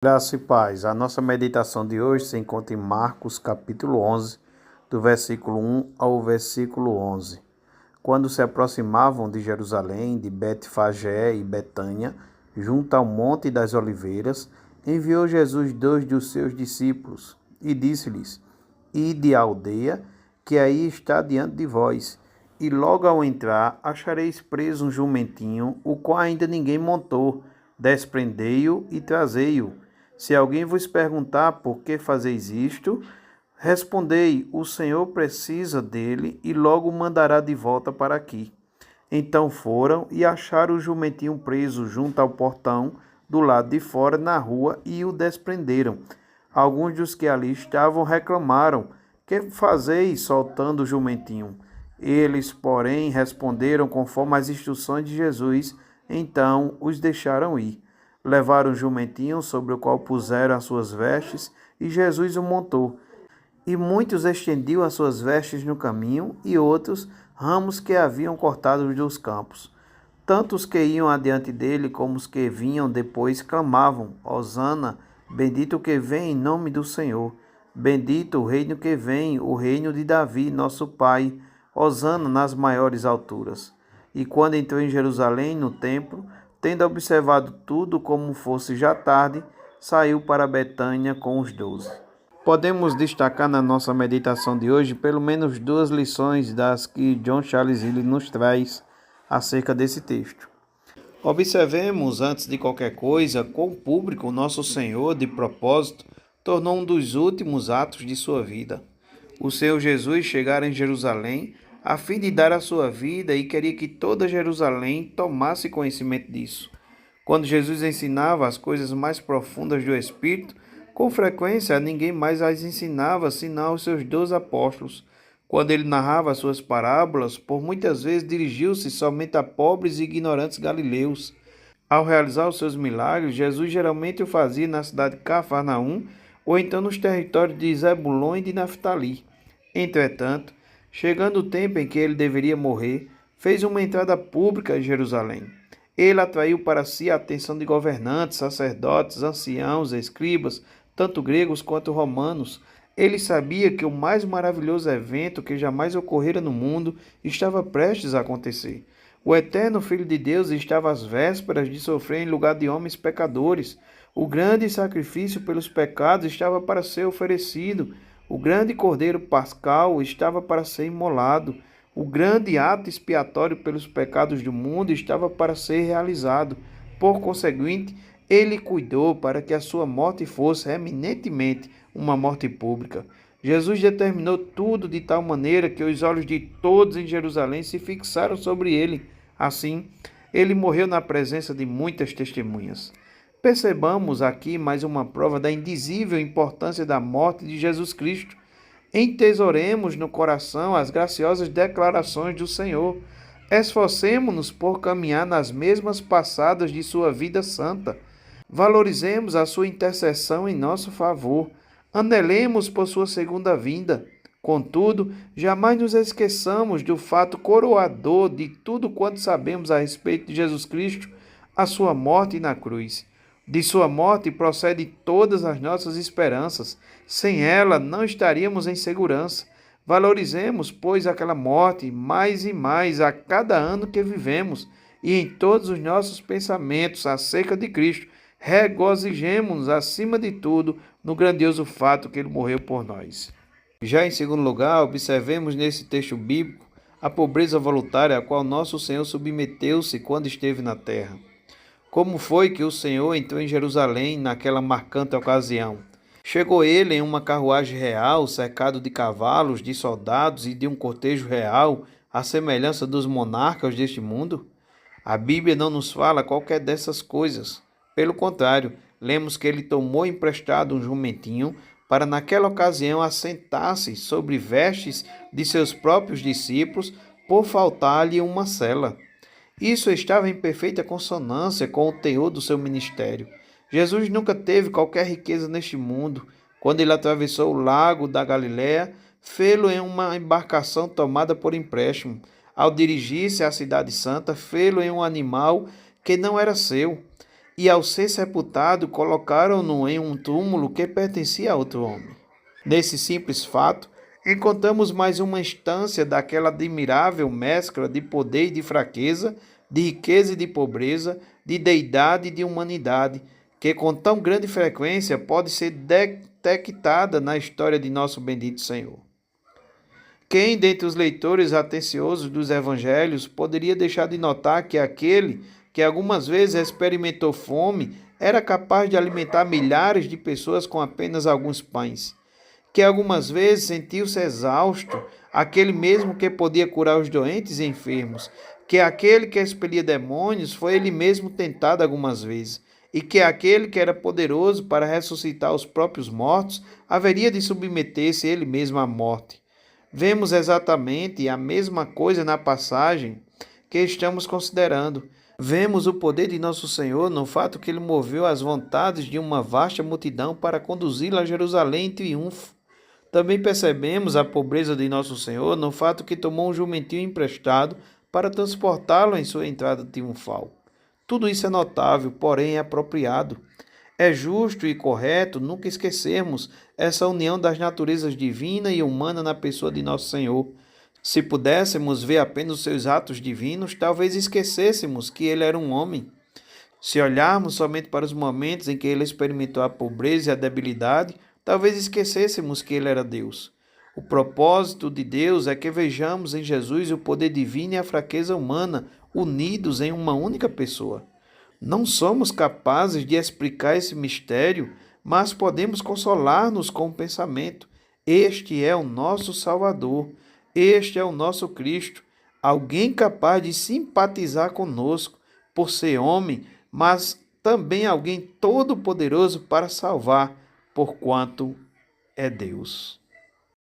Graça e paz. A nossa meditação de hoje se encontra em Marcos, capítulo 11, do versículo 1 ao versículo 11. Quando se aproximavam de Jerusalém, de Betfagé e Betânia, junto ao Monte das Oliveiras, enviou Jesus 2 dos seus discípulos e disse-lhes: Ide à aldeia, que aí está diante de vós, e logo ao entrar achareis preso um jumentinho, o qual ainda ninguém montou. Desprendei-o e trazei-o. Se alguém vos perguntar por que fazeis isto, respondei: o Senhor precisa dele e logo o mandará de volta para aqui. Então foram e acharam o jumentinho preso junto ao portão, do lado de fora, na rua, e o desprenderam. Alguns dos que ali estavam reclamaram: que fazeis soltando o jumentinho? Eles, porém, responderam conforme as instruções de Jesus. Então os deixaram ir. Levaram o jumentinho, sobre o qual puseram as suas vestes, e Jesus o montou. E muitos estendiam as suas vestes no caminho, e outros ramos que haviam cortado dos campos. Tanto os que iam adiante dele, como os que vinham depois, clamavam: Hosana, bendito o que vem em nome do Senhor. Bendito o reino que vem, o reino de Davi, nosso pai. Hosana nas maiores alturas. E quando entrou em Jerusalém, no templo, tendo observado tudo como fosse já tarde, saiu para Betânia com os 12. Podemos destacar na nossa meditação de hoje pelo menos duas lições das que John Charles Ely nos traz acerca desse texto. Observemos, antes de qualquer coisa, quão público o nosso Senhor, de propósito, tornou um dos últimos atos de sua vida. O Senhor Jesus chegara em Jerusalém a fim de dar a sua vida e queria que toda Jerusalém tomasse conhecimento disso. Quando Jesus ensinava as coisas mais profundas do Espírito, com frequência ninguém mais as ensinava senão os seus 12 apóstolos. Quando ele narrava suas parábolas, por muitas vezes dirigiu-se somente a pobres e ignorantes galileus. Ao realizar os seus milagres, Jesus geralmente o fazia na cidade de Cafarnaum ou então nos territórios de Zebulon e de Naftali. Entretanto, chegando o tempo em que ele deveria morrer, fez uma entrada pública em Jerusalém. Ele atraiu para si a atenção de governantes, sacerdotes, anciãos, escribas, tanto gregos quanto romanos. Ele sabia que o mais maravilhoso evento que jamais ocorrera no mundo estava prestes a acontecer. O eterno Filho de Deus estava às vésperas de sofrer em lugar de homens pecadores. O grande sacrifício pelos pecados estava para ser oferecido. O grande cordeiro pascal estava para ser imolado. O grande ato expiatório pelos pecados do mundo estava para ser realizado. Por conseguinte, ele cuidou para que a sua morte fosse eminentemente uma morte pública. Jesus determinou tudo de tal maneira que os olhos de todos em Jerusalém se fixaram sobre ele. Assim, ele morreu na presença de muitas testemunhas. Percebamos aqui mais uma prova da indizível importância da morte de Jesus Cristo. Entesouremos no coração as graciosas declarações do Senhor. Esforcemo-nos por caminhar nas mesmas passadas de sua vida santa. Valorizemos a sua intercessão em nosso favor. Anelemos por sua segunda vinda. Contudo, jamais nos esqueçamos do fato coroador de tudo quanto sabemos a respeito de Jesus Cristo, a sua morte na cruz. De sua morte procede todas as nossas esperanças. Sem ela, não estaríamos em segurança. Valorizemos, pois, aquela morte mais e mais a cada ano que vivemos, e em todos os nossos pensamentos acerca de Cristo, regozijemo-nos, acima de tudo, no grandioso fato que ele morreu por nós. Já em segundo lugar, observemos nesse texto bíblico a pobreza voluntária a qual nosso Senhor submeteu-se quando esteve na terra. Como foi que o Senhor entrou em Jerusalém naquela marcante ocasião? Chegou ele em uma carruagem real, cercado de cavalos, de soldados e de um cortejo real, à semelhança dos monarcas deste mundo? A Bíblia não nos fala qualquer dessas coisas. Pelo contrário, lemos que ele tomou emprestado um jumentinho para naquela ocasião assentar-se sobre vestes de seus próprios discípulos, por faltar-lhe uma sela. Isso estava em perfeita consonância com o teor do seu ministério. Jesus nunca teve qualquer riqueza neste mundo. Quando ele atravessou o lago da Galiléia, fê-lo em uma embarcação tomada por empréstimo. Ao dirigir-se à cidade santa, fê-lo em um animal que não era seu. e ao ser sepultado, colocaram-no em um túmulo que pertencia a outro homem. Nesse simples fato, encontramos mais uma instância daquela admirável mescla de poder e de fraqueza, de riqueza e de pobreza, de deidade e de humanidade, que com tão grande frequência pode ser detectada na história de nosso bendito Senhor. Quem, dentre os leitores atenciosos dos evangelhos, poderia deixar de notar que aquele que algumas vezes experimentou fome era capaz de alimentar milhares de pessoas com apenas alguns pães? Que algumas vezes sentiu-se exausto, aquele mesmo que podia curar os doentes e enfermos, que aquele que expelia demônios foi ele mesmo tentado algumas vezes, e que aquele que era poderoso para ressuscitar os próprios mortos haveria de submeter-se ele mesmo à morte. Vemos exatamente a mesma coisa na passagem que estamos considerando. Vemos o poder de nosso Senhor no fato que ele moveu as vontades de uma vasta multidão para conduzi-la a Jerusalém em triunfo. Também percebemos a pobreza de nosso Senhor no fato que tomou um jumentinho emprestado para transportá-lo em sua entrada triunfal. Tudo isso é notável, porém é apropriado. É justo e correto nunca esquecermos essa união das naturezas divina e humana na pessoa de nosso Senhor. Se pudéssemos ver apenas os seus atos divinos, talvez esquecêssemos que ele era um homem. Se olharmos somente para os momentos em que ele experimentou a pobreza e a debilidade, talvez esquecêssemos que ele era Deus. O propósito de Deus é que vejamos em Jesus o poder divino e a fraqueza humana unidos em uma única pessoa. Não somos capazes de explicar esse mistério, mas podemos consolar-nos com o pensamento. Este é o nosso Salvador, este é o nosso Cristo, alguém capaz de simpatizar conosco por ser homem, mas também alguém todo-poderoso para salvar, porquanto é Deus.